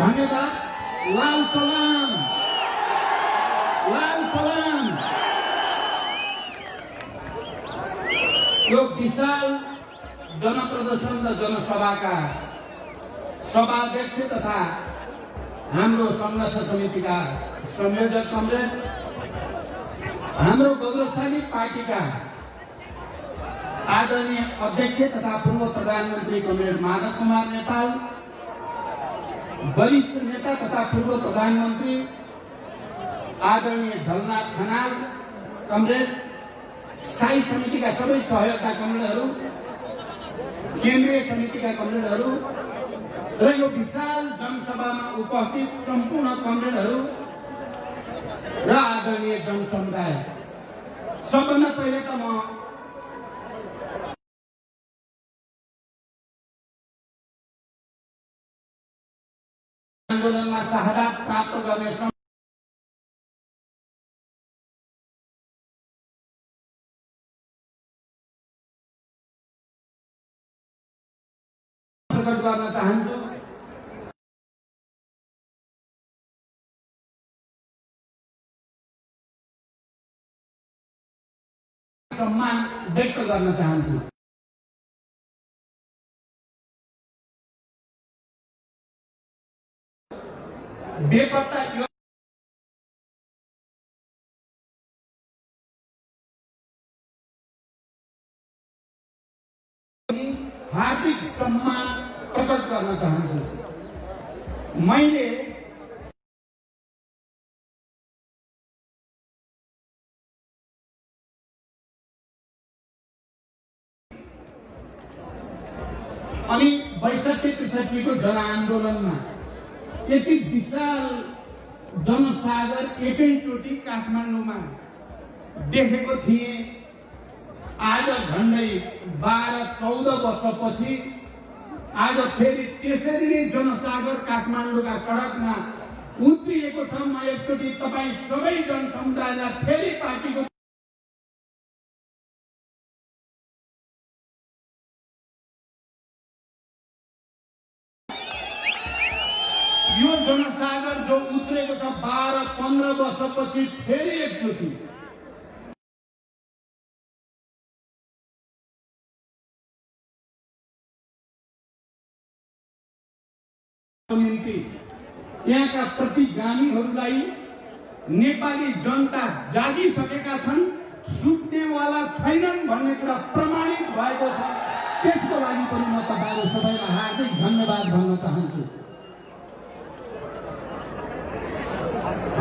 धन्यवाद। लाल सलाम, लाल सलाम। यो विशाल जनप्रदर्शन र जनसभाका सभाध्यक्ष तथा हाम्रो संघर्ष समितिका संयोजक कमरेड, हाम्रो गौरवशाली पार्टीका आदरणीय अध्यक्ष तथा पूर्व प्रधानमन्त्री कमरेड माधव कुमार नेपाल, वरिष्ठ नेता तथा पूर्व प्रधानमन्त्री आदरणीय झलनाथ खनाल कमरेड, स्थायी समितिका सबै सहयोगका कमरेडहरू, केन्द्रीय समितिका कमरेडहरू र यो विशाल जनसभामा उपस्थित सम्पूर्ण कमरेडहरू र आदरणीय जनसमुदाय, सबभन्दा पहिले त म आन्दोलनमा शहादत प्राप्त गर्ने प्रकट गर्न चाहन्छु। सम्मान व्यक्त गर्न चाहन्छु। बेपत्ता हार्दिक सम्मान प्रकट गर्न चाहन्छु। मैले अनि 62-63 को जनआन्दोलनमा यति विशाल जनसागर एकैचोटि काठमाडौँमा देखेको थिएँ। आज झन्डै 12-14 वर्षपछि आज फेरि त्यसरी नै जनसागर काठमाडौँका सडकमा उत्रिएको छ। म एकचोटि तपाईँ सबै जनसमुदायलाई फेरि पार्टीको यो जनसागर जो उत्रेको छ 12-15 वर्षपछि फेरि एकचोटि निम्ति यहाँका प्रतिगामीहरूलाई नेपाली जनता जागिसकेका छन्, सुत्नेवाला छैनन् भन्ने कुरा प्रमाणित भएको छ। त्यसको लागि पनि म तपाईहरु सबैलाई हार्दिक धन्यवाद भन्न चाहन्छु।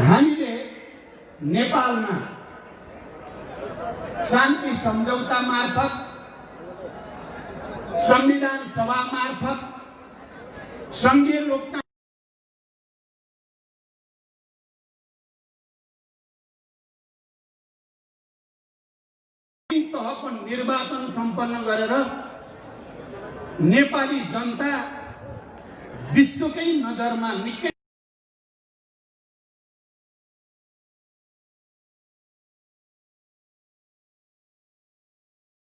हामीले नेपालमा शान्ति सम्झौता मार्फत, संविधान सभा मार्फत, संघीय लोकतन्त्र तहको निर्वाचन सम्पन्न गरेर नेपाली जनता विश्वकै नजरमा निकै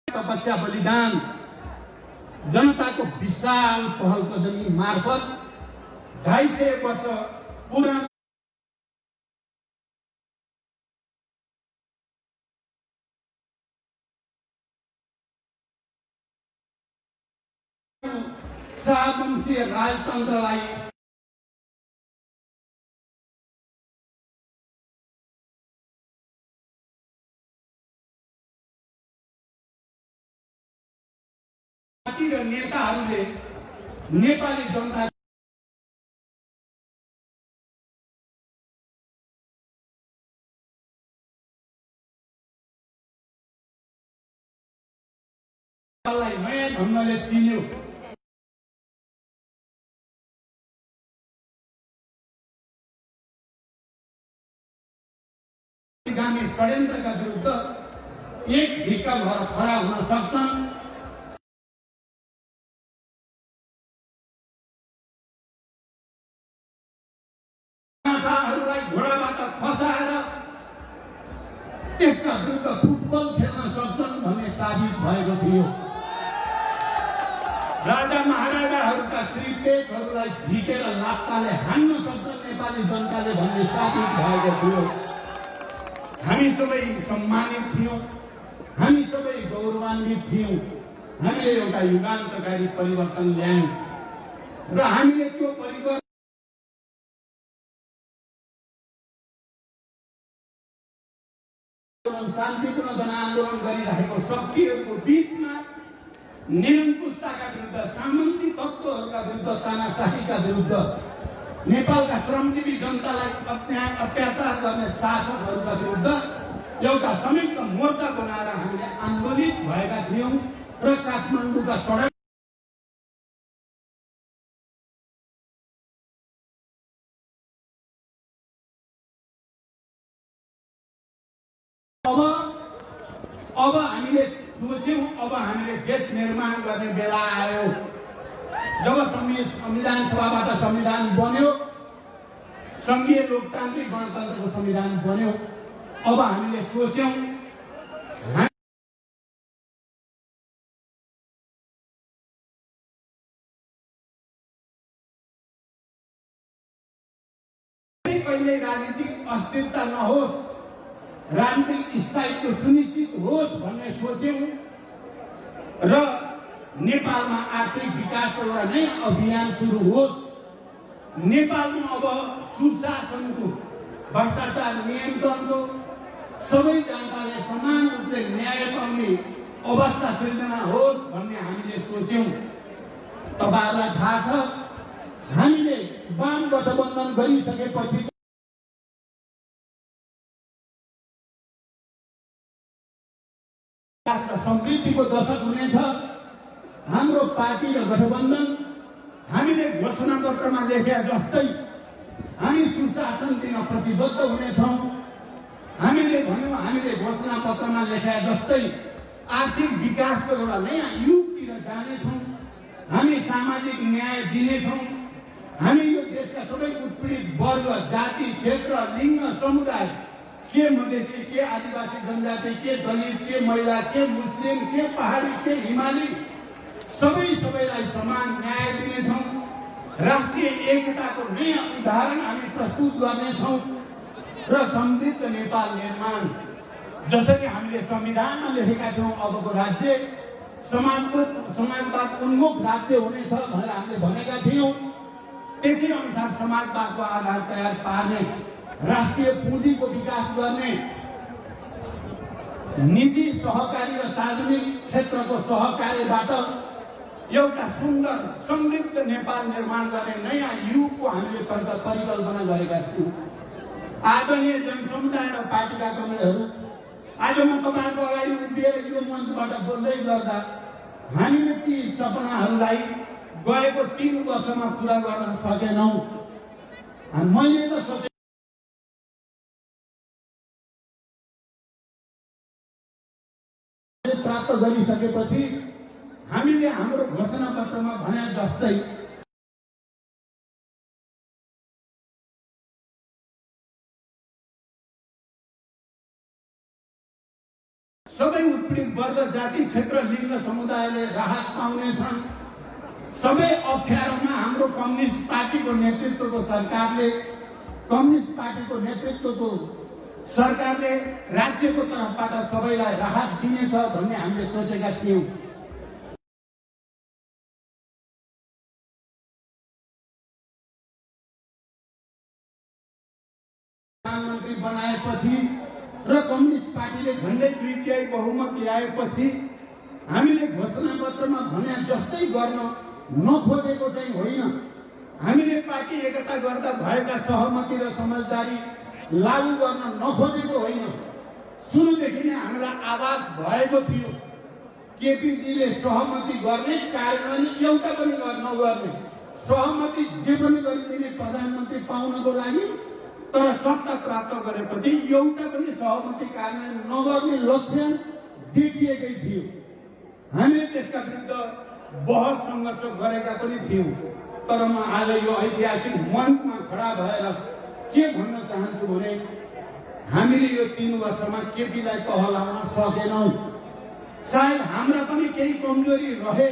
तपस्या बलिदान जनताको विशाल पहल कदमी मार्फत 250 वर्ष पुरानो शाहवंशीय राजतन्त्रलाई र नेताहरूले नेपाली जनता नयाँ ढङ्गले चिन्यो। गामी षड्यन्त्रका विरुद्ध एक ढिक्का भएर खडा हुन सक्छन्। घोडाबाट खसाएर त्यसका विरुद्ध फुटबल खेल्न सक्छन् भन्ने साबित भएको थियो। राजा महाराजाहरूका श्रीपेशहरूलाई झिकेर लात्ताले हान्न सक्छ नेपाली जनताले भन्ने साबित भएको थियो। हामी सबै सम्मानित थियौँ, हामी सबै गौरवान्वित थियौँ। हामीले एउटा युगान्तकारी परिवर्तन ल्यायौँ र हामीले त्यो परिवर्तन शान्तिपूर्ण जनआन्दोलन गरिरहेको शक्तिहरूको बीचमा निरङ्कुशताका विरुद्ध, सामन्ती तत्त्वहरूका विरुद्ध, तानाशाहीका विरुद्ध, नेपालका श्रमजीवी जनतालाई अत्याचार गर्ने शासकहरूका विरुद्ध एउटा संयुक्त मोर्चा बनाएर हामीले आन्दोलित भएका थियौँ र काठमाडौँका सडक अब हामीले सोच्यौँ, अब हामीले देश निर्माण गर्ने बेला आयो। जब संविधान सभाबाट संविधान बन्यो, संघीय लोकतान्त्रिक गणतन्त्रको संविधान बन्यो, अब हामीले सोच्यौँ कहिल्यै राजनीतिक अस्थिरता नहोस्, राजनीतिक स्थायित्व सुनिश्चित होस् भन्ने सोच्यौँ र नेपालमा आर्थिक विकासको एउटा नयाँ अभियान सुरु होस्। नेपालमा अब सुशासनको, भ्रष्टाचार नियन्त्रणको, सबै जनताले समान रूपले न्याय पाउने अवस्था सिर्जना होस् भन्ने हामीले सोच्यौँ। तपाईँहरूलाई थाहा छ, हामीले वाम गठबन्धन गरिसकेपछि समृद्धिको दशक हुनेछ। हाम्रो पार्टी र गठबन्धन हामीले घोषणा पत्रमा लेखे जस्तै हामी सुशासन दिन प्रतिबद्ध हुनेछौँ। हामीले भन्यौँ, हामीले घोषणा पत्रमा लेखे जस्तै आर्थिक विकासको एउटा नयाँ युगतिर जानेछौँ। हामी सामाजिक न्याय दिनेछौँ। हामी यो देशका सबै उत्पीडित वर्ग, जाति, क्षेत्र, लिङ्ग, समुदाय, के मधेसी, के आदिवासी जनजाति, के दलित, के महिला, के मुस्लिम, के पहाडी, के हिमाली, सबैलाई समान न्याय दिनेछौँ। राष्ट्रिय एकताको नयाँ उदाहरण हामी प्रस्तुत गर्नेछौँ र समृद्ध नेपाल निर्माण, जसरी हामीले संविधानमा लेखेका थियौँ, अबको राज्य समाजवाद उन्मुख राज्य हुनेछ भनेर हामीले भनेका थियौँ। त्यसै अनुसार समाजवादको आधार तयार पार्ने, राष्ट्रिय पुँजीको विकास गर्ने, निजी सहकारी र सार्वजनिक क्षेत्रको सहकार्यबाट एउटा सुन्दर समृद्ध नेपाल निर्माण गर्ने नयाँ युगको हामीले परिकल्पना गरेका थियौँ। आदरणीय जनसमुदाय र पार्टीका कमरेडहरू, आज म तपाईँको अगाडि उभिएर यो मञ्चबाट बोल्दै गर्दा हामीले ती सपनाहरूलाई गएको 3 वर्षमा पुरा गर्न सकेनौँ। मैले त सोचे प्राप्त गरिसकेपछि हामीले हाम्रो घोषणा पत्रमा भने जस्तै सबै उत्पीडित वर्ग, जाति, क्षेत्र, लिङ्ग, समुदायले राहत पाउनेछन्। सबै अप्ठ्यारोमा हाम्रो कम्युनिस्ट पार्टीको नेतृत्वको सरकारले राज्यको तर्फबाट सबैलाई राहत दिनेछ भन्ने हामीले सोचेका थियौँ। प्रधानमन्त्री बनाएपछि र कम्युनिस्ट पार्टीले झन्डै 2/3 बहुमत ल्याएपछि हामीले घोषणा पत्रमा भने जस्तै गर्न नखोजेको चाहिँ होइन। हामीले पार्टी एकता गर्दा भएका सहमति र समझदारी लागू गर्न नखोजेको होइन। सुरुदेखि नै हामीलाई आभास भएको थियो केपीजीले सहमति गर्ने, कार्यान्वयन एउटा पनि नगर्ने, सहमति जे पनि गरिदिने प्रधानमन्त्री पाउनको लागि, तर सत्ता प्राप्त गरेपछि एउटा पनि सहमति कार्यान्वयन नगर्ने लक्षण देखिएकै थियो। हामीले त्यसका विरुद्ध बहस सङ्घर्ष गरेका पनि थियौँ। तर म आज यो ऐतिहासिक मञ्चमा खडा भएर के भन्न चाहन्छु भने हामीले यो 3 वर्षमा केपीलाई तह लाउन सकेनौँ। सायद हाम्रा पनि केही कमजोरी रहे,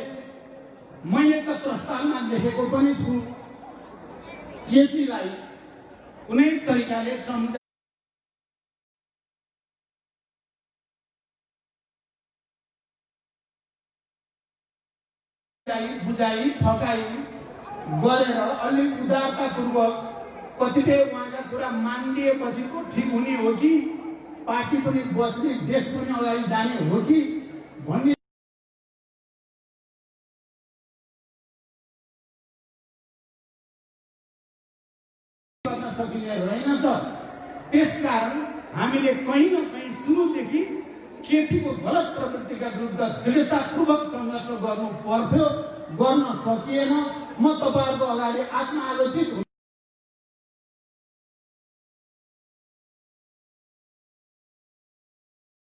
मैले त प्रस्तावमा लेखेको पनि छु, केपीलाई कुनै तरिकाले बुझाइ ठकाइ गरेर अलिक उदारतापूर्वक कतिपय उहाँका कुरा मानिदिएपछि को ठिक हुने हो कि पार्टी पनि बच्ने देश पनि अगाडि जाने हो कि भन्ने गर्न सकिने रहेनछ। त्यसकारण हामीले कहीँ न कहीँ सुरुदेखि केपीको गलत प्रवृत्तिका विरुद्ध दृढतापूर्वक सङ्घर्ष गर्नु पर्थ्यो, गर्न सकिएन। म तपाईहरुको अगाडि आत्मआलोचित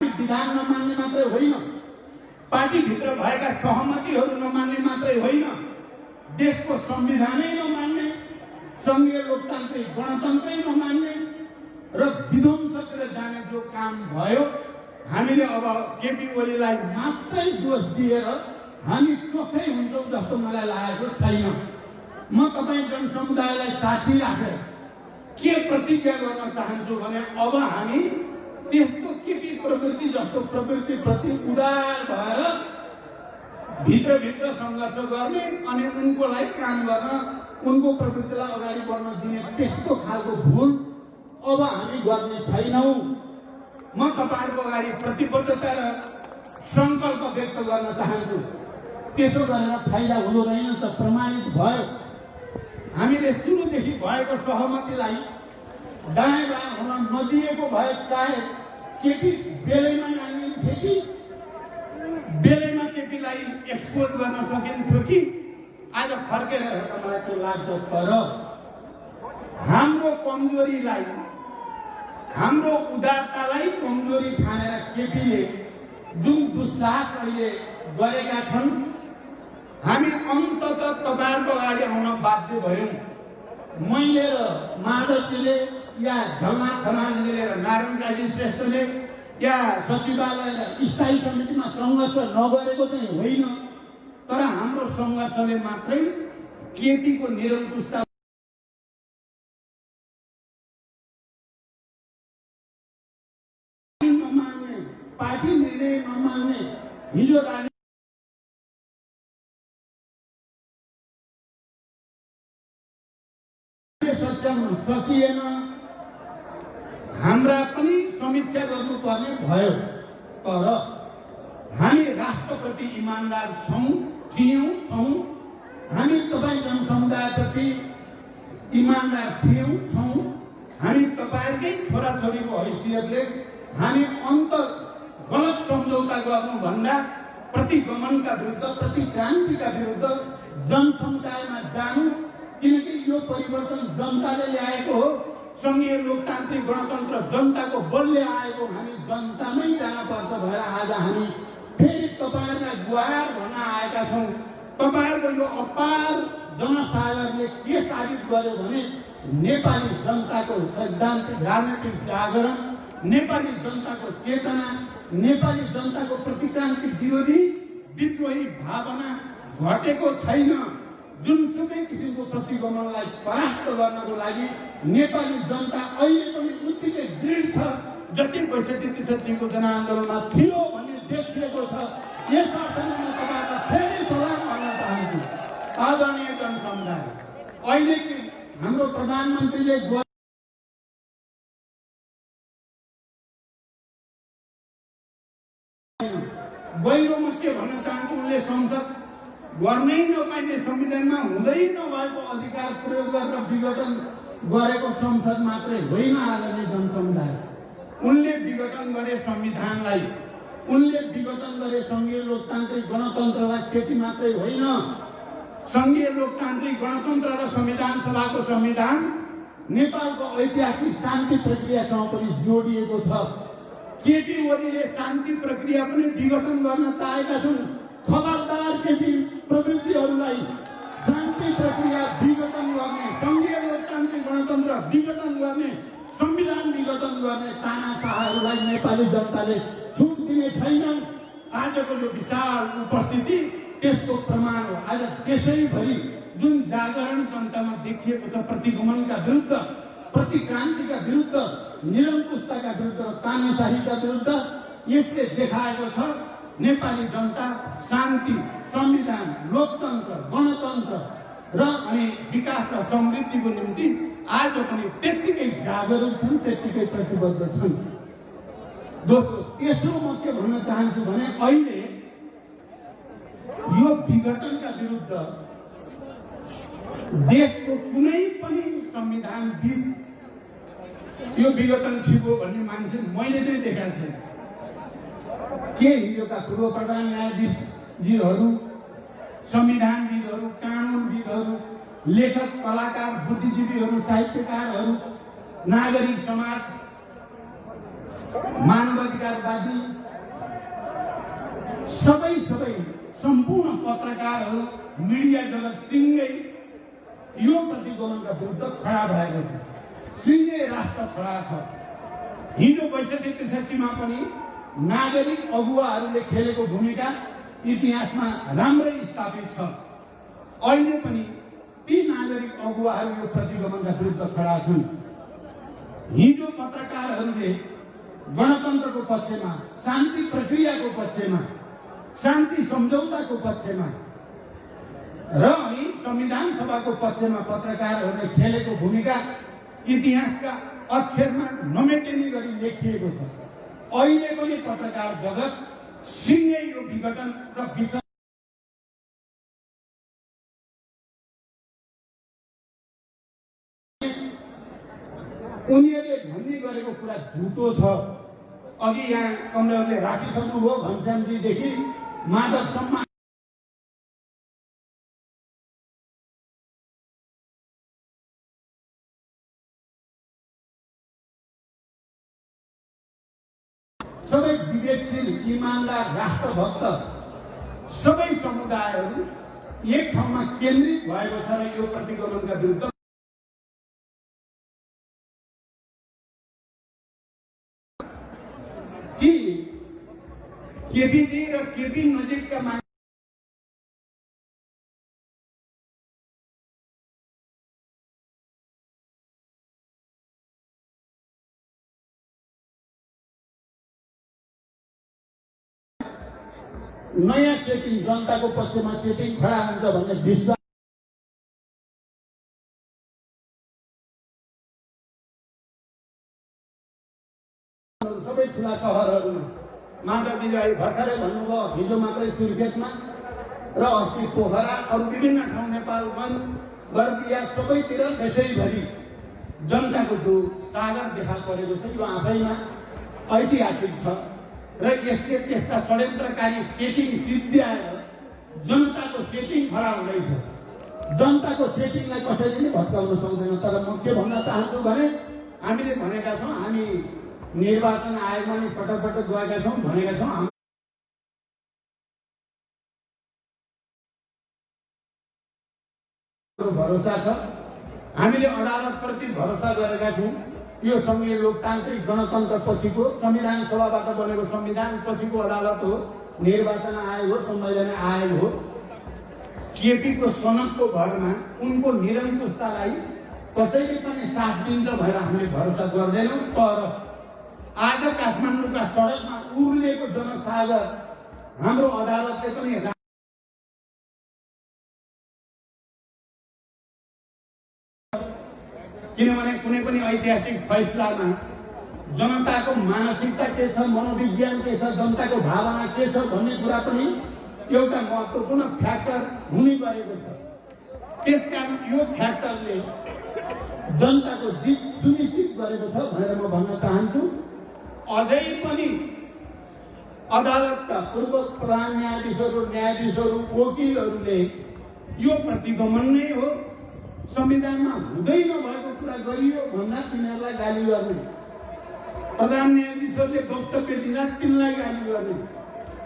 विधान नमान्ने मात्रै होइन, पार्टीभित्र भएका सहमतिहरू नमान्ने मात्रै होइन, देशको संविधानै नमान्ने, संघीय लोकतान्त्रिक गणतन्त्रै नमान्ने र विध्वंसतिर जाने जो काम भयो, हामीले अब केपी ओलीलाई मात्रै दोष दिएर हामी चोखै हुन्छौँ जस्तो मलाई लागेको छैन। म तपाईँ जनसमुदायलाई साक्षी राखेर के प्रतिज्ञा गर्न चाहन्छु भने अब हामी त्यस्तो केपी प्रवृत्ति जस्तो प्रवृत्तिप्रति उदार भएर भित्रभित्र सङ्घर्ष गर्ने अनि उनको लागि काम गर्न, उनको प्रवृत्तिलाई अगाडि बढ्न दिने त्यस्तो खालको भुल अब हामी गर्ने छैनौँ। म तपाईहरुको अगाडि प्रतिबद्धता र संकल्प व्यक्त गर्न चाहन्छु। त्यसो गरेर फाइदा हुँदो रहेनछ, प्रमाणित भयो। हामीले सुरुदेखि भएको सहमतिलाई दायाँ बायाँ हुन नदिएको भए सायद केपी बेलैमा नाङ्गिन्थ्यो कि बेलैमा केपीलाई एक्सपोज गर्न सकिन्थ्यो कि आज फर्केर हेर्दा मलाई त्यो लाग्छ। तर हाम्रो कमजोरीलाई, हाम्रो उदारतालाई कमजोरी ठानेर केपीले जुन दुस्साहस अहिले गरेका छन्, हामी अन्ततः तपाईहरुको अगाडि आउन बाध्य भयौँ। मैले र माधवजीले या झलनाथ खनालजीले र नारायण काजी श्रेष्ठले या सचिवालय र स्थायी समितिमा सङ्घर्ष नगरेको चाहिँ होइन, तर हाम्रो सङ्घर्षले मात्रै केपीको निरङ्कुशता नमान्ने, पार्टी निर्णय नमान्ने, हिजो सच्याउन सकिएन। हाम्रा पनि समीक्षा गर्नुपर्ने भयो। तर हामी राष्ट्रप्रति इमानदार छौँ, छौँ। हामी तपाईँ जनसमुदायप्रति इमानदार छौँ। हामी तपाईहरुकै छोराछोरीको हैसियतले हामी गलत सम्झौता गर्नुभन्दा प्रतिगमनका विरुद्ध, प्रतिक्रान्तिका विरुद्ध जनसमुदायमा जानु, किनकि यो परिवर्तन जनताले ल्याएको हो। संघीय लोकतान्त्रिक गणतन्त्र जनताको बलले आएको, हामी जनतामै जानुपर्छ भएर आज हामी फेरि तपाईहरुलाई गुहार भन्न आएका छौँ। तपाईहरुको यो अपार जनसागरले के साबित गर्यो भने नेपाली जनताको सैद्धान्तिक राजनीतिक जागरण, नेपाली जनताको चेतना, नेपाली जनताको प्रतिक्रान्ति विरोधी विद्रोही भावना घटेको छैन। जुनसुकै किसिमको प्रतिगमनलाई परास्त गर्नको लागि नेपाली जनता अहिले पनि उत्तिकै दृढ छ जति ६२-६३को जनआन्दोलनमा थियो भन्ने देखिएको छ। यस अर्थमा म तपाईहरुलाई फेरि सलाम गर्न चाहन्छु। आदरणीय जनसमुदाय, अहिले हाम्रो प्रधानमन्त्रीले गहिरोमा के भन्न चाहन्छु, उनले संसद गर्नै नपाइने, संविधानमा हुँदै नभएको अधिकार प्रयोग गरेर विघटन गरेको संसद मात्रै होइन। आदरणीय जनसमुदाय, उनले विघटन गरे संविधानलाई, उनले विघटन गरे संघीय लोकतान्त्रिक गणतन्त्रलाई। त्यति मात्रै होइन, संघीय लोकतान्त्रिक गणतन्त्र र संविधान सभाको संविधान नेपालको ऐतिहासिक शान्ति प्रक्रियासँग पनि जोडिएको छ। केपी ओलीले शान्ति प्रक्रिया पनि विघटन गर्न चाहेका छन्। खबरदार केपी प्रवृत्तिहरूलाई शान्ति प्रक्रिया विघटन गर्ने, संघीय लोकतान्त्रिक गणतन्त्र विघटन गर्ने, संविधान विघटन गर्ने तानाशाहहरूलाई नेपाली जनताले छुट दिने छैनन्। आजको यो विशाल उपस्थिति त्यसको प्रमाण हो। आज त्यसैभरि जुन जागरण जनतामा देखिएको छ प्रतिगमनका विरुद्ध, प्रतिक्रान्तिका विरुद्ध, निरङ्कुशताका विरुद्ध, तानाशाहीका विरुद्ध, यसले देखाएको छ नेपाली जनता शान्ति, संविधान, लोकतन्त्र, गणतन्त्र र अनि विकास र समृद्धिको निम्ति आज पनि त्यत्तिकै जागरुक छन्, त्यत्तिकै प्रतिबद्ध छन्। दोस्रो, तेस्रो म के भन्न चाहन्छु भने अहिले यो विघटनका विरुद्ध देशको कुनै पनि संविधानविद यो विघटन ठिक हो भन्ने मान्छे मैले चाहिँ देखाएको छैन। के हिजोका पूर्व प्रधान न्यायाधीशजीहरू, संविधानविदहरू, कानुनविदहरू, लेखक, कलाकार, बुद्धिजीवीहरू, साहित्यकारहरू, नागरिक समाज, मानवाधिकारवादी, सबै सम्पूर्ण पत्रकारहरू, मिडिया जगत सिंगै यो प्रतिगमनका विरुद्ध खडा भएको छ। सिंगै राष्ट्र खडा छ। हिजो ६२-६३ मा पनि नागरिक अगुवाहरूले खेलेको भूमिका इतिहासमा राम्रै स्थापित छ। अहिले पनि ती नागरिक अगुवाहरू यो प्रतिगमनका विरुद्ध खडा छन्। हिजो पत्रकारहरूले गणतन्त्रको पक्षमा, शान्ति प्रक्रियाको पक्षमा, शान्ति सम्झौताको पक्षमा र अनि संविधान सभाको पक्षमा पत्रकारहरूले खेलेको भूमिका इतिहासका अक्षरमा नमेटिने गरी लेखिएको छ। अहिले पनि पत्रकार जगत सिंगै यो विघटन र विषय उनीहरूले भन्ने गरेको कुरा झुटो छ। अघि यहाँ कमरेडले राखिसक्नुभयो, घनश्यामजीदेखि माधवसम्म सबै विवेकशील, इमानदार, राष्ट्रभक्त सबै समुदायहरू एक ठाउँमा केन्द्रित भएको छ र यो प्रतिगमनका विरुद्ध कि केपीजी र केपी नजिकका नयाँ सेटिङ, जनताको पक्षमा सेटिङ खडा हुन्छ भन्ने विश्वास सबै ठुला सहरहरूमा। माधवजीले अहिले भर्खरै भन्नुभयो, हिजो मात्रै सुर्खेतमा र अस्ति पोखरा, अरू विभिन्न ठाउँ नेपालगञ्ज, बर्दिया सबैतिर देशैभरि जनताको जो सागर देखा परेको छ यो आफैमा ऐतिहासिक छ र यसले त्यस्ता षड्यन्त्रकारी सेटिङ सिद्ध्याएर जनताको सेटिङ खडा हुँदैछ। जनताको सेटिङलाई कसैले पनि भत्काउन सक्दैन। तर म के भन्न चाहन्छु भने हामीले भनेका छौँ, हामी निर्वाचन आयोगमा नि पटक गएका छौँ, भनेका छौँ भरोसा छ। हामीले अदालतप्रति भरोसा गरेका छौँ। यो संघीय लोकतान्त्रिक गणतन्त्र पछिको, संविधान सभाबाट बनेको संविधान पछिको अदालत हो, निर्वाचन आयोग हो, संवैधानिक आयोग हो। केपीको सनकको भरमा उनको निरङ्कुशतालाई कसैले पनि साथ दिन्छ भनेर हामीले भरोसा गर्दैनौँ। तर आज काठमाडौँका सडकमा उर्लेको जनसागर हाम्रो अदालतले पनि किनभने कुनै पनि ऐतिहासिक फैसलामा जनताको मानसिकता के छ, मनोविज्ञान के छ, जनताको भावना के छ भन्ने कुरा पनि एउटा महत्त्वपूर्ण फ्याक्टर हुने गरेको छ। त्यसकारण यो फ्याक्टरले जनताको जित सुनिश्चित गरेको छ भनेर म भन्न चाहन्छु। अझै पनि अदालतका पूर्व प्रधान न्यायाधीशहरू, वकिलहरूले यो प्रतिगमन नै हो, संविधानमा हुँदै नभएको कुरा गरियो भन्दा तिनीहरूलाई गाली गर्ने, प्रधान न्यायाधीशहरूले वक्तव्य दिँदा तिनलाई गाली गर्ने,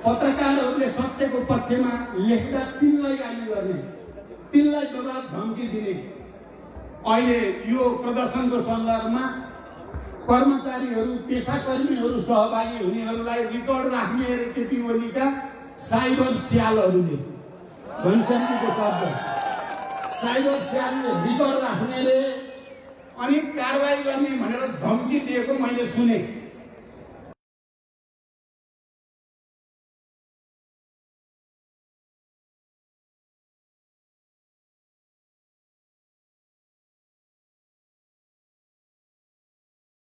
पत्रकारहरूले सत्यको पक्षमा लेख्दा तिनलाई गाली गर्ने, तिनलाई जवाब धम्की दिने। अहिले यो प्रदर्शनको सन्दर्भमा कर्मचारीहरू, पेसाकर्मीहरू सहभागी हुनेहरूलाई रिकर्ड राख्ने केपी ओलीका साइबर स्यालहरूले घनश्यामजीको शब्द साइबर सेलले रिकर्ड राख्ने रे अनि कारबाही गर्ने भनेर धम्की दिएको मैले सुने।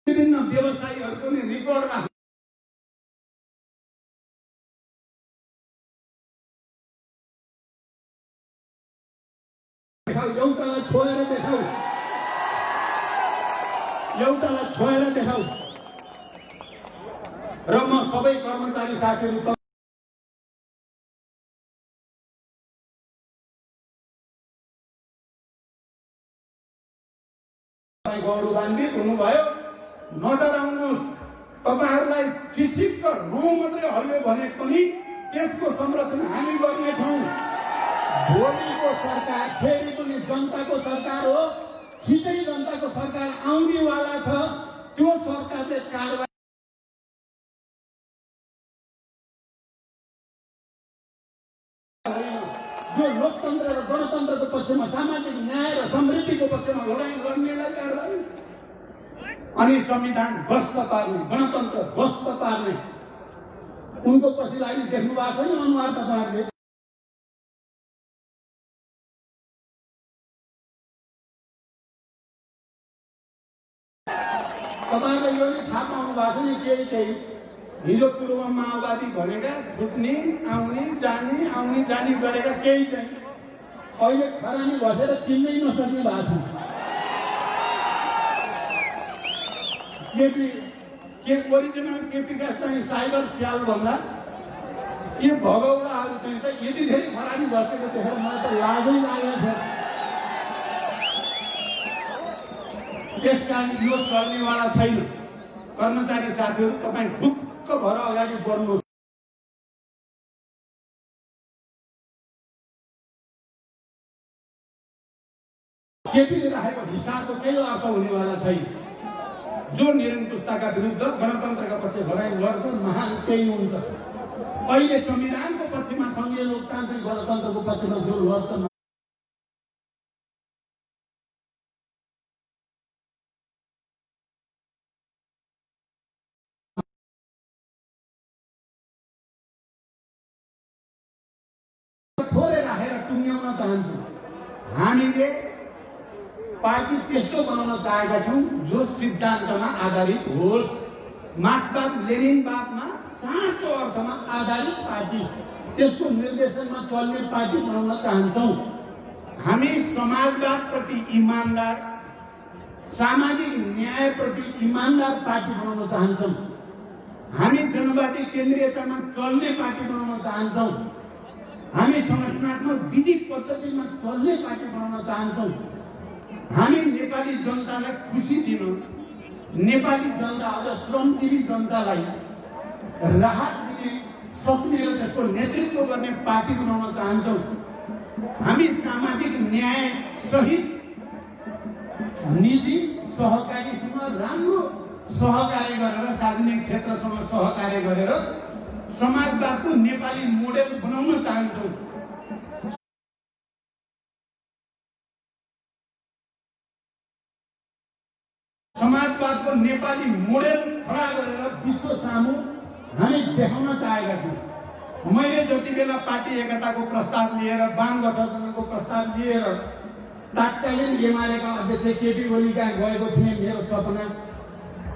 विभिन्न व्यवसायीहरूको नि रिकर्ड राख्ने एउटालाई छोएर देखाऊ, एउटालाई छोएर देखाऊ। र म सबै कर्मचारी साथीहरू गौरवान्वित हुनुभयो। नडराउनुहोस्, तपाईहरूलाई चिचिक्क रौँ मात्रै हल्यो भने पनि त्यसको संरक्षण हामी गर्नेछौँ। भोलिको सरकार फेरि पनि जनताको सरकार हो, छिटै जनताको सरकार आउनेवाला छ। त्यो सरकारले कारबाही जो लोकतन्त्र र गणतन्त्रको पक्षमा, सामाजिक न्याय र समृद्धिको पक्षमा लडाइँ गर्नेलाई कारबाही अनि संविधान ध्वस्त पार्ने, गणतन्त्र ध्वस्त पार्ने। उनको पछि लागि देख्नु भएको छैन अनुहार तपाईँहरूले? तपाईँले यो थाहा पाउनु भएको नि केही केही हिजो पूर्व माओवादी भनेका छुट्ने आउने जाने गरेका केही चाहिँ अहिले खरानी बसेर चिन्नै नसक्ने भएको छ। केपी के ओरिजिनल केपीका चाहिँ साइबर स्याल भन्दा यो भगौडाहरू चाहिँ यति धेरै खरानी बसेको देखेर मलाई त लाजै लागेको छ। त्यसकारण यो चल्नेवाला छैन। कर्मचारी साथीहरू तपाईँ ढुक्क भएर अगाडि बढ्नु। केपीले राखेको हिसाबको केही अर्थ हुनेवाला छैन। जो निरङ्कुशताका विरुद्ध गणतन्त्रका पक्ष लडाइँ लड्छ महान केही हुन्छ। अहिले संविधानको पक्षमा, सङ्घीय लोकतान्त्रिक गणतन्त्रको पक्षमा जो लड्छ थोरै राखेर टुङ्ग्याउन चाहन्छु। हामीले पार्टी त्यस्तो बनाउन चाहेका छौँ जो सिद्धान्तमा आधारित होस्। मार्क्सवाद लेनिनवादमा साँचो अर्थमा आधारित पार्टी, त्यसको निर्देशनमा चल्ने पार्टी बनाउन चाहन्छौँ। हामी समाजवाद प्रति इमान्दार, सामाजिक न्याय प्रति इमान्दार पार्टी बनाउन चाहन्छौँ। हामी जनवादी केन्द्रीयतामा चल्ने पार्टी बनाउन चाहन्छौँ। हामी संगठनात्मक विधि पद्धतिमा चल्ने पार्टी बनाउन चाहन्छौँ। हामी नेपाली जनतालाई खुसी दिन, नेपाली जनता अझ श्रमजीवी जनतालाई राहत दिने सक्ने र त्यसको नेतृत्व गर्ने पार्टी बनाउन चाहन्छौँ। हामी सामाजिक न्याय सहित निजी सहकारीसँग राम्रो सहकार्य गरेर, सार्वजनिक क्षेत्रसँग सहकार्य गरेर समाजवादको नेपाली मोडेल बनाउन चाहन्छौँ। समाजवादको नेपाली मोडेल खडा गरेर विश्व सामु हामी देखाउन चाहेका छौँ। मैले जति बेला पार्टी एकताको प्रस्ताव लिएर, वाम गठबन्धनको प्रस्ताव लिएर तत्कालीन एमालेका अध्यक्ष केपी ओलीका गएको थिएँ, मेरो सपना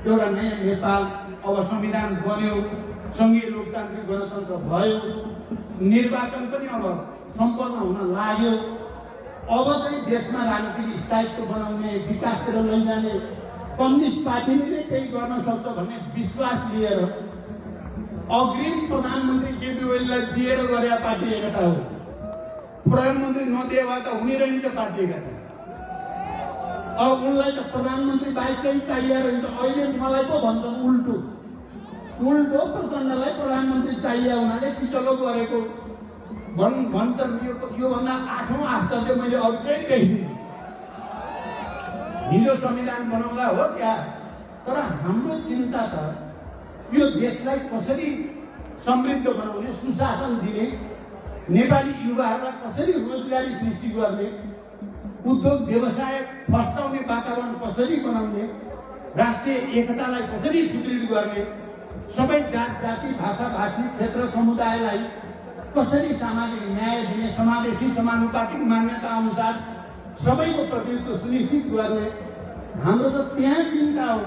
एउटा नयाँ नेपाल, अब संविधान बन्यो, सङ्घीय लोकतान्त्रिक गणतन्त्र भयो, निर्वाचन पनि अब सम्पन्न हुन लाग्यो। अब चाहिँ देशमा राजनीतिक स्थायित्व बनाउने, विकासतिर लैजाने कम्युनिस्ट पार्टीले नै केही गर्न सक्छ भन्ने विश्वास लिएर अग्रिम प्रधानमन्त्री केपी ओलीलाई दिएर गरे पार्टी एकता हो। प्रधानमन्त्री नदिए भए त हुने रहन्छ पार्टी एकता। अब उनलाई त प्रधानमन्त्री बाहेक केही चाहिए रहन्छ। अहिले मलाई पो भन्छ उल्टो प्रचण्डलाई प्रधानमन्त्री चाहिए हुनाले पिछलो गरेको भन्छन्। योभन्दा 8औं आश्चर्य मैले अरू केही देखिनँ। हिजो संविधान बनाउँदा होस् या, तर हाम्रो चिन्ता त यो देशलाई कसरी समृद्ध बनाउने, सुशासन दिने, नेपाली युवाहरूलाई कसरी रोजगारी सृष्टि गर्ने, उद्योग व्यवसाय फस्टाउने वातावरण कसरी बनाउने, राष्ट्रिय एकतालाई कसरी सुदृढ गर्ने, सबै जात जाति भाषा भाषी क्षेत्र समुदायलाई कसरी सामाजिक न्याय दिने, समावेशी समानुपातिक मान्यता अनुसार सबैको प्रतिनिधित्व सुनिश्चित गर्ने, हाम्रो त त्यहाँ चिन्ता हो।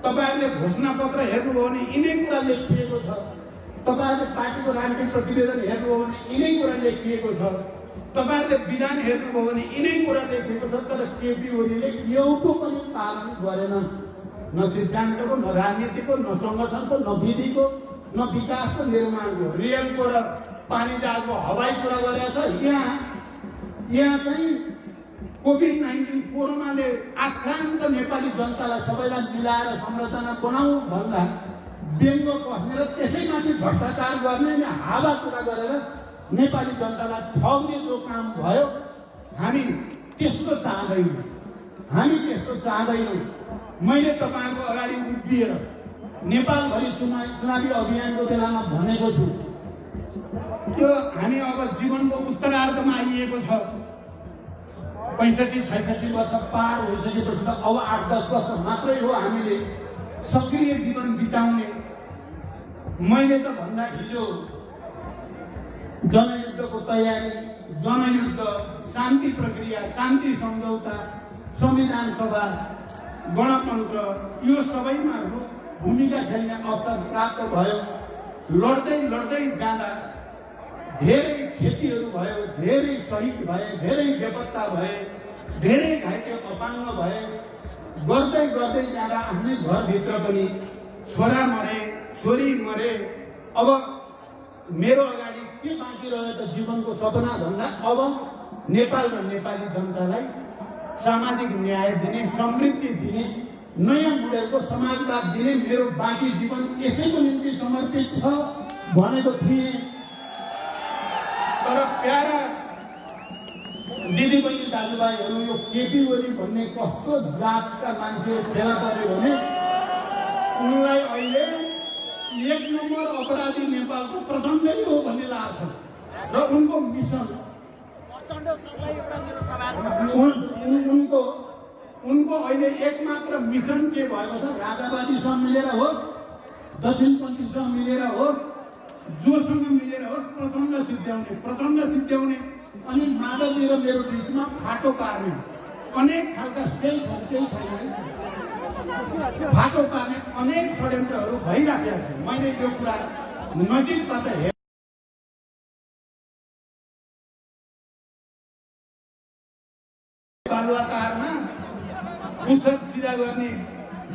तपाईहरुले घोषणा पत्र हेर्नुभयो भने यिनै कुरा लेखिएको छ, तपाईहरुले पार्टीको राजनीतिक प्रतिवेदन हेर्नुभयो भने यिनै कुरा लेखिएको छ, तपाईहरुले विधान हेर्नुभयो भने यिनै कुरा लेखिएको छ। तर केपी ओलीले एउटा पनि पालन गरेन, न सिद्धान्तको, न राजनीतिको, न संगठनको, न विधिको, न विकासको, निर्माणको, रेलको र पानी जहाजको हवाई कुरा गरेको छ। यहाँ चाहिँ कोभिड-19 कोरोनाले आक्रान्त नेपाली जनतालाई सबैलाई मिलाएर संरचना बनाऊ भन्दा व्यङ्ग कस्ने र त्यसैमाथि भ्रष्टाचार गर्ने र हावा कुरा गरेर नेपाली जनतालाई ठग्ने जो काम भयो, हामी त्यस्तो चाहदैनौँ। मैले तपाईहरुको अगाडि उभिएर नेपालभरि चुनावी अभियानको बेलामा भनेको छु, त्यो हामी अब जीवनको उत्तरार्धमा आइएको छ। 65-66 वर्ष पार भइसकेपछि त अब 8-10 वर्ष मात्रै हो हामीले सक्रिय जीवन बिताउने। मैले त भन्दा हिजो जनयुद्धको तयारी, जनयुद्ध, शान्ति प्रक्रिया, शान्ति सम्झौता, संविधान सभा, गणतन्त्र, यो सबैमा भूमिका खेल्ने अवसर प्राप्त भयो। लड्दै जाँदा धेरै क्षतिहरू भयो, धेरै शहीद भए, धेरै बेपत्ता भए, धेरै घाइते अपाङ्ग भए। गर्दै जाँदा आफ्नै घरभित्र पनि छोरा मरे, छोरी मरे। अब मेरो अगाडि के बाँकी रह्यो त जीवनको सपना भन्दा अब नेपाल र नेपाली जनतालाई सामाजिक न्याय दिने, समृद्धि दिने, नयाँ मोडेलको समाजवाद दिने मेरो बाँकी जीवन यसैको निम्ति समर्पित छ भनेको थिएँ। तर प्यारा दिदीबहिनी दाजुभाइहरू, यो केपी ओली भन्ने कस्तो जातका मान्छे फेला पर्यो भने उनलाई अहिले 1 नम्बर अपराधी नेपालको प्रचण्डै हो भन्ने लाग्छ। र उनको मिसन उनको अहिले एकमात्र मिसन के भएको छ? राजावादीसँग मिलेर होस्, दक्षिणपन्थीसँग मिलेर होस्, जोसँग मिलेर होस् प्रचण्ड सिद्ध्याउने अनि माधवजी र मेरो बिचमा फाटो पार्ने। अनेक खालका केही छैन, फाटो पार्ने अनेक षड्यन्त्रहरू भइराखेका छन्। मैले यो कुरा नजिकबाट हेरेँ। बालुवाटारमा पुच्छर सिधा गर्ने,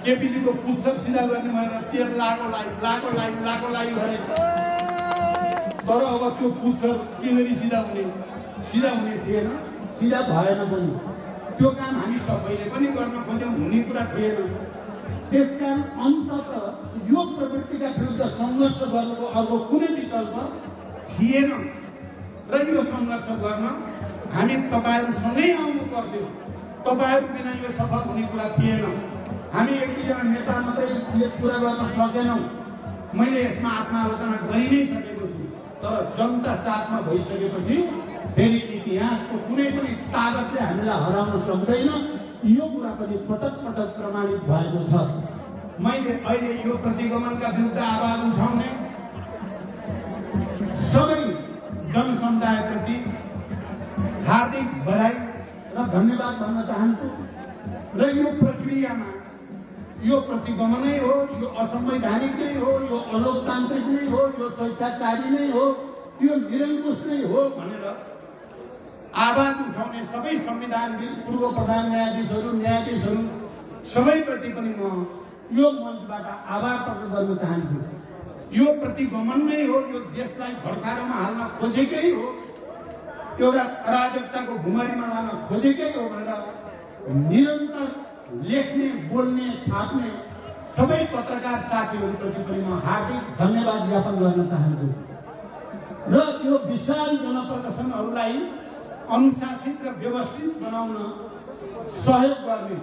केपीजीको पुच्छर सिधा गर्ने भनेर तेल लाको लागि भने तर अब त्यो पुच्छर के गरी सिधा हुने थिएन, सिधा भएन पनि। त्यो काम हामी सबैले पनि गर्न खोज्यौँ, हुने कुरा थिएन। त्यसकारण अन्ततः यो प्रवृत्तिका विरुद्ध सङ्घर्ष गर्नुको अर्को कुनै विकल्प थिएन र यो सङ्घर्ष गर्न हामी तपाईहरुसँगै आउनु पर्थ्यो। तपाईहरु बिना यो सफल हुने कुरा थिएन। हामी एक दुईजना नेता मात्रै यो कुरा गर्न सकेनौँ। मैले यसमा आत्मालोचना गरि नै सकेको छु। तर जनता साथमा भइसकेपछि फेरि इतिहासको कुनै पनि ताकतले हामीलाई हराउन सक्दैन। यो कुरा पनि पटक प्रमाणित भएको छ। मैले अहिले यो प्रतिगमनका विरुद्ध आवाज उठाउने सबै जनसमुदायप्रति हार्दिक बधाई र धन्यवाद भन्न चाहन्छु। र यो प्रक्रियामा यो प्रतिगमनै हो, यो असंवैधानिक नै हो, यो अलोकतान्त्रिक नै हो, यो स्वेच्छाचारी नै हो, यो निरङ्कुश नै हो भनेर आवाज उठाउने सबै संविधानविद, पूर्व प्रधान न्यायाधीशहरू सबैप्रति पनि म यो मञ्चबाट आभार प्रकट गर्न चाहन्छु। यो प्रतिगमन नै हो, यो देशलाई भर्खरमा हाल्न खोजेकै हो, एउटा अराजकताको भुमरीमा लान खोजेकै हो भनेर निरन्तर लेख्ने, बोल्ने, छाप्ने सबै पत्रकार साथीहरूप्रति पनि म हार्दिक धन्यवाद ज्ञापन गर्न चाहन्छु। र यो विशाल जनप्रदर्शनहरूलाई अनुशासित र व्यवस्थित बनाउन सहयोग गर्ने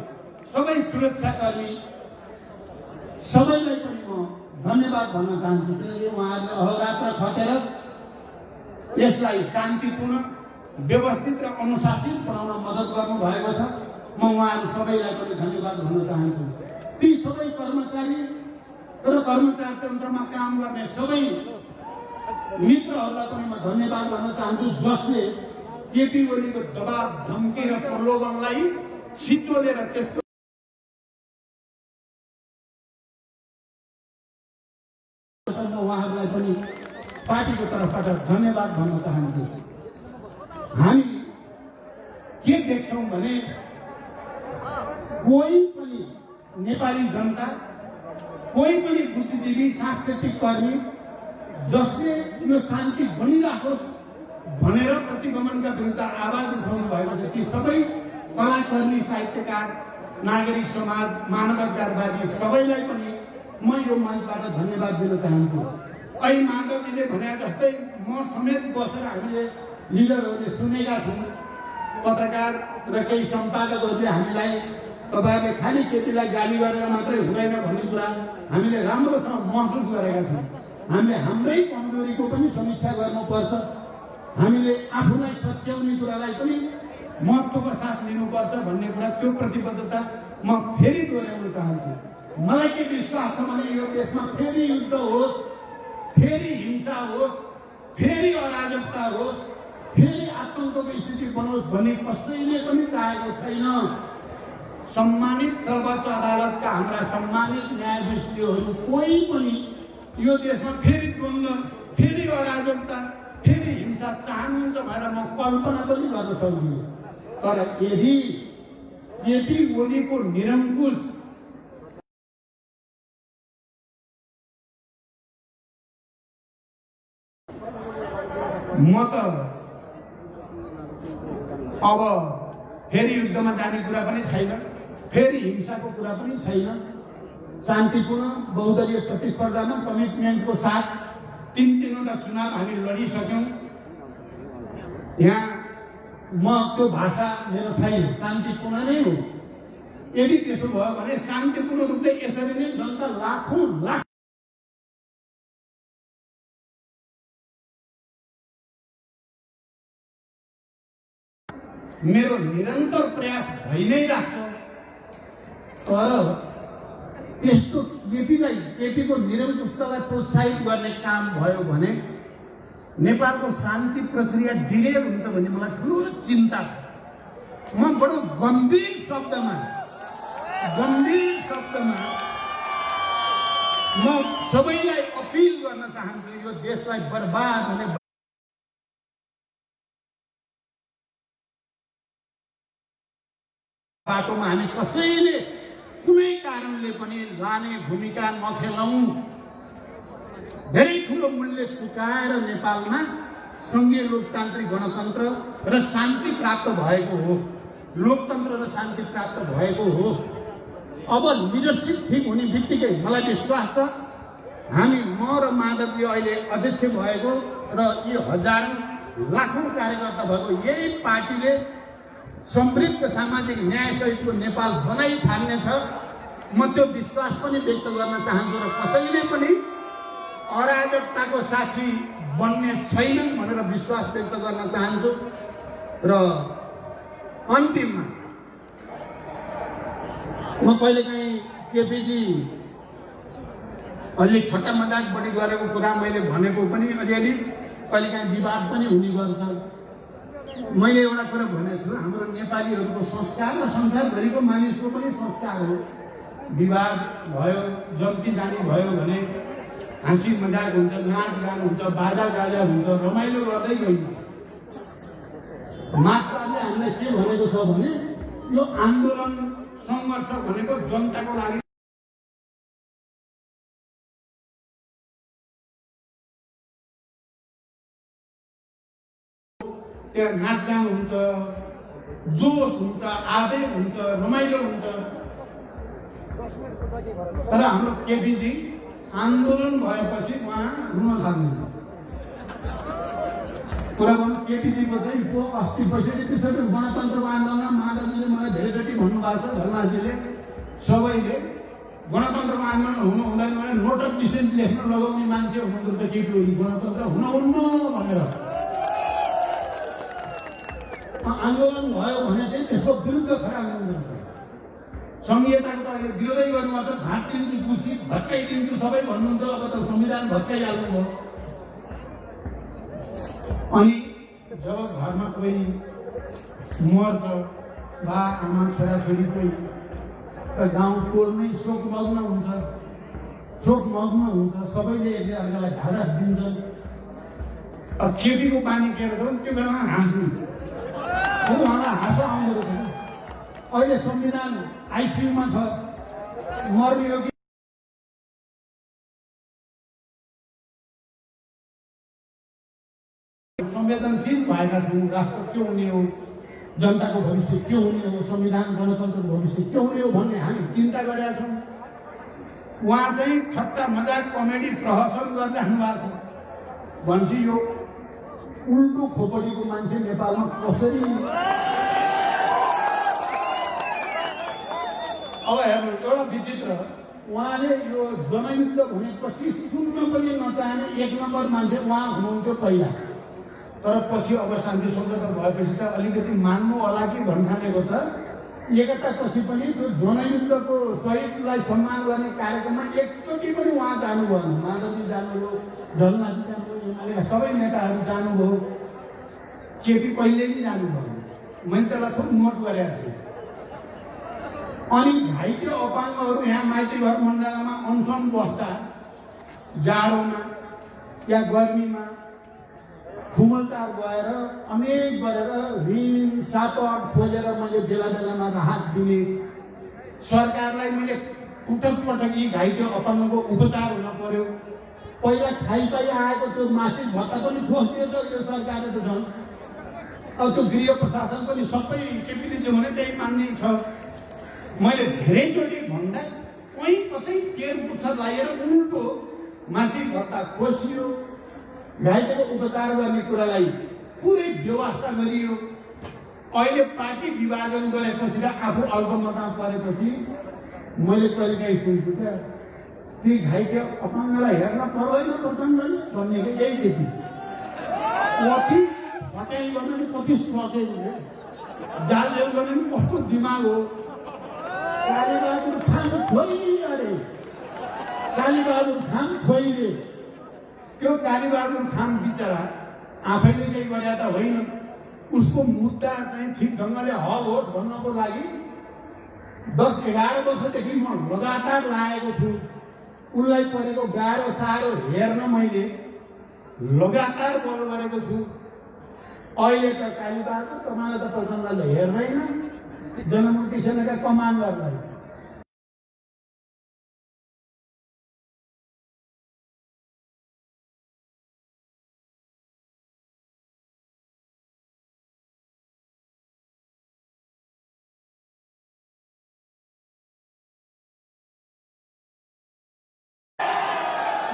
सबै सुरक्षाकर्मी सबैलाई पनि म धन्यवाद भन्न चाहन्छु। किनकि उहाँहरूले अहोरात्र खटेर यसलाई शान्तिपूर्ण, व्यवस्थित र अनुशासित बनाउन मद्दत गर्नुभएको छ। म उहाँहरू सबैलाई पनि धन्यवाद भन्न चाहन्छु। ती सबै कर्मचारी र कर्मचारी तन्त्रमा काम गर्ने सबै मित्रहरूलाई पनि म धन्यवाद भन्न चाहन्छु, जसले केपी ओलीको दबाब, धम्की र प्रलोभनलाई सिचोलेर त्यसको उहाँहरूलाई पनि पार्टीको तर्फबाट धन्यवाद भन्न चाहन्छु। हामी के देख्छौँ भने कोही पनि नेपाली जनता, कोही पनि बुद्धिजीवी, सांस्कृतिक कर्मी जसले यो शान्ति बनिराखोस् भनेर प्रतिगमनका विरुद्ध आवाज उठाउनु भएको छ, ती सबै कलाकर्मी, साहित्यकार, नागरिक समाज, मानवाधिकारवादी सबैलाई पनि म यो मञ्चबाट धन्यवाद दिन चाहन्छु। अहिले माधवजीले भने जस्तै म समेत बसेर हामीले लिडरहरूले सुनेका छौँ, पत्रकार र केही सम्पादकहरूले हामीलाई तपाईँहरूले खालि केटीलाई गाली गरेर मात्रै हुँदैन भन्ने कुरा हामीले राम्रोसँग महसुस गरेका छौँ। हामीले हाम्रै कमजोरीको पनि समीक्षा गर्नुपर्छ, हामीले आफूलाई सच्याउने कुरालाई पनि महत्त्वको साथ लिनुपर्छ भन्ने कुरा, त्यो प्रतिबद्धता म फेरि दोहोऱ्याउन चाहन्छु। मलाई के विश्वास छ भने यो देशमा फेरि युद्ध होस्, फेरि हिंसा होस्, फेरि अराजकता होस्, फेरि आतङ्कको स्थिति बनोस् भन्ने कसैले पनि चाहेको छैन। सम्मानित सर्वोच्च अदालतका हाम्रा सम्मानित न्यायाधीशहरू कोही पनि यो देशमा फेरि द्वन्द्व, फेरि अराजकता, फेरि हिंसा चाहनुहुन्छ भनेर म कल्पना पनि गर्न सक्दिनँ। तर यदि केपी ओलीको निरङ्कुश म त अब फेरि युद्धमा जाने कुरा पनि छैन, फेरि हिंसाको कुरा पनि छैन। शान्तिपूर्ण बहुदलीय प्रतिस्पर्धामा कमिटमेन्टको साथ तीनवटा चुनाव हामी लडिसक्यौँ। यहाँ म त्यो भाषा मेरो छैन, शान्तिपूर्ण नै हो। यदि त्यसो भयो भने शान्तिपूर्ण रूपले यसरी नै जनता लाखौँ लाख मेरो निरन्तर प्रयास भइ नै राख्छ। तर त्यस्तो केपीको निरङ्कुशतालाई प्रोत्साहित गर्ने काम भयो भने नेपालको शान्ति प्रक्रिया डिले हुन्छ भन्ने मलाई ठुलो चिन्ता छ। म बडो गम्भीर शब्दमा म सबैलाई अपिल गर्न चाहन्छु, यो देशलाई बर्बाद हुने बाटोमा हामी कसैले कुनै कारणले पनि जाने भूमिका नखेलौँ। धेरै ठुलो मूल्य चुकाएर नेपालमा सङ्घीय लोकतान्त्रिक गणतन्त्र र शान्ति प्राप्त भएको हो, लोकतन्त्र र शान्ति प्राप्त भएको हो। अब लिडरसिप ठिक हुने बित्तिकै मलाई विश्वास छ हामी, म र माधवजी अहिले अध्यक्ष भएको र यी हजारौँ लाखौँ कार्यकर्ता भएको यही पार्टीले समृद्ध सामाजिक न्यायसहितको नेपाल बनाइ छाड्नेछ। म त्यो विश्वास पनि व्यक्त गर्न चाहन्छु र कसैले पनि अराजकताको साक्षी बन्ने छैनन् भनेर विश्वास व्यक्त गर्न चाहन्छु। र अन्तिममा म कहिलेकाहीँ केपीजी अलि ठट्टा मजाक बढी गरेको कुरा मैले भनेको पनि अलिअलि कहिलेकाहीँ विवाद पनि हुने गर्छ। मैले एउटा कुरा भनेको छु, हाम्रो नेपालीहरूको संस्कार र संसारभरिको मानिसको पनि संस्कार हो। विवाद भयो, जन्ती जानी भयो भने हाँसी मजाक हुन्छ, नाचगान हुन्छ, बाजा गाजा हुन्छ, रमाइलो गर्दै गइन्छ। मार्क्सवादले हामीलाई के भनेको छ भने यो आन्दोलन सङ्घर्ष भनेको जनताको लागि त्यहाँ नाचगान हुन्छ, जोस हुन्छ, आवेग हुन्छ, रमाइलो हुन्छ। तर हाम्रो केपीजी आन्दोलन भएपछि उहाँ रुन थाल्नुहुन्छ। कुरा गर्नु केपीजीको चाहिँ त्यो अस्ति पैसठी त्यसरी गणतन्त्रको आन्दोलनमा माधवजीले मलाई धेरैचोटि भन्नुभएको छ, धर्मजीले सबैले गणतन्त्रको आन्दोलन हुनु हुँदैन भने नोट अफ डिसेन्ट लेख्न लगाउने मान्छे हुनुहुन्छ केपी ओली, गणतन्त्र हुनुहुन्न भनेर। आन्दोलन भयो भने चाहिँ त्यसको विरुद्ध खडा हुनुहुन्छ। संहिताको त अहिले विरोधै गर्नुभएको छ, भाँटिदिन्छु कुसी भत्काइदिन्छु सबै भन्नुहुन्छ। अब त संविधान भत्काइहाल्नुभयो। अनि जब घरमा कोही मर्छ, बा आमा छोराछोरी कोही, त गाउँ टोलमै शोकमग्न हुन्छ, सबैले एकले अर्कालाई ढाडस दिन्छन्। केटीको पानी केरेर त्यो बेलामा हाँस्नु, उहाँलाई हाँसो आउँदो रहेछ। अहिले संविधान आइसियुमा छ, मर्ने हो कि संवेदनशील भएका छौँ। राष्ट्र के हुने हो, जनताको भविष्य के हुने हो, संविधान गणतन्त्रको भविष्य के हुने हो भन्ने हामी चिन्ता गरेका छौँ। उहाँ चाहिँ ठट्टा मजाक कमेडी प्रहसन गरिराख्नु भएको छ। भनेपछि यो उल्टो खोपडीको मान्छे नेपालमा कसरी। अब हेर्नु एउटा विचित्र, उहाँले यो जनयुद्ध भनेपछि सुन्न पनि नचाहने 1 नम्बर मान्छे उहाँ हुनुहुन्थ्यो पहिला। तर पछि अब शान्ति सम्झौता भएपछि त अलिकति मान्नु होला कि भन्ठानेको त एकतापछि पनि त्यो जनयुद्धको शहीदलाई सम्मान गर्ने कार्यक्रममा एकचोटि पनि उहाँ जानु भएन। माधवजी जानुभयो, झलनाथजी जानुभयो, एमालेका सबै नेताहरू जानुभयो, केपी कहिले पनि जानु भएन। मैले त्यसलाई खुब नोट गरेको थिएँ। अनि घाइते अपाङ्गहरू यहाँ माइती घर मण्डलमा अनसन बस्दा जाडोमा या गर्मीमा खुमलटार गएर अनेक गरेर ऋण सापट खोजेर मैले बेला बेलामा राहत दिने। सरकारलाई मैले पटक यी घाइते अपाङ्गको उपचार हुन पर्यो। पहिला खाइपाइ आएको त्यो मासिक भत्ता पनि खोज्दियो त यो सरकारले त झन्। अब त्यो गृह प्रशासन पनि सबै केपीले जे भने त्यही मान्ने छ। मैले धेरैचोटि भन्दा कहीँ कतै केर पुच्छर लागेर उल्टो मासिक भत्ता खोजियो, घाइतेको उपचार गर्ने कुरालाई पुरै व्यवस्था गरियो। अहिले पार्टी विभाजन गरेपछि र आफू अल्पमतमा परेपछि मैले कहिलेकाहीँ सुन्छु क्या, ती घाइते अपाङ्गलाई हेर्न पर्दैन प्रचण्डले भन्ने यही देखि कति हटाइ गर्न नि कति सकेको हो, जालजेल गर्ने नि कस्तो दिमाग हो। कालीबहादुर खान खोइ अरे, कालीबहादुर खान खोइले। त्यो कालीबहादुर खान बिचरा आफैले केही गरे त होइन। उसको मुद्दा चाहिँ ठिक ढङ्गले हल होस् भन्नको लागि 10-11 वर्षदेखि म लगातार लागेको छु। उनलाई परेको गाह्रो साह्रो हेर्न मैले लगातार बल गरेको छु। अहिले त कालीबहादुर तपाईँलाई त प्रचण्डले हेर्दैन, जनमुक्ति सेनाका कमान्डरलाई।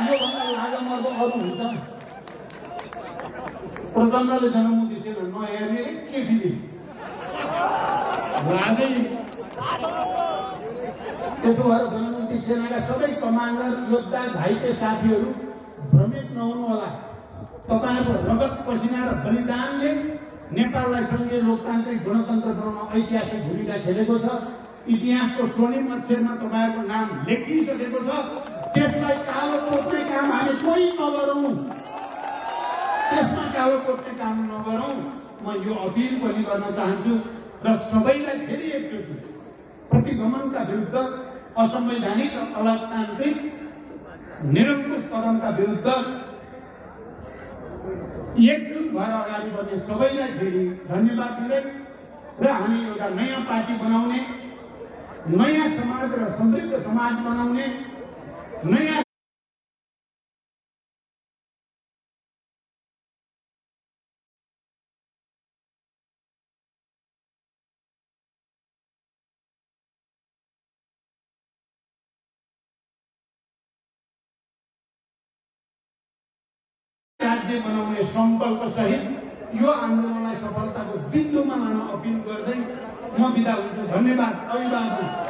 योभन्दा लाजमर्दो अरू हुन्छ? प्रचण्डले जनमुक्ति सेना नहेर्ने केटीले लाजै। त्यसो भएर जनमुक्ति सेनाका सबै कमान्डर, योद्धा, घाइते साथीहरू भ्रमित नहुनु होला। तपाईँहरूको रगत पसिना र बलिदानले नेपाललाई सङ्घीय लोकतान्त्रिक गणतन्त्र बनाउन ऐतिहासिक भूमिका खेलेको छ। इतिहासको स्वर्णिम अक्षरमा तपाईँहरूको नाम लेखिसकेको छ। त्यसलाई कालो कोट्ने काम हामी कोही नगरौँ, त्यसमा कालो कोट्ने काम नगरौँ। म यो अपिल पनि गर्न चाहन्छु र सबैलाई फेरि एकचोटि प्रतिगमनका विरुद्ध, असंवैधानिक र अलोकतान्त्रिक निरङ्कुश कदमका विरुद्ध एकजुट भएर अगाडि बढ्ने सबैलाई फेरि धन्यवाद दिँदै र हामी एउटा नयाँ पार्टी बनाउने, नयाँ समाज र समृद्ध समाज बनाउने, नयाँ राज्य बनाउने संकल्प सहित यो आन्दोलनलाई सफलताको बिन्दुमा लान अपिल गर्दै म बिदा हुन्छु। धन्यवाद। अभिवादन।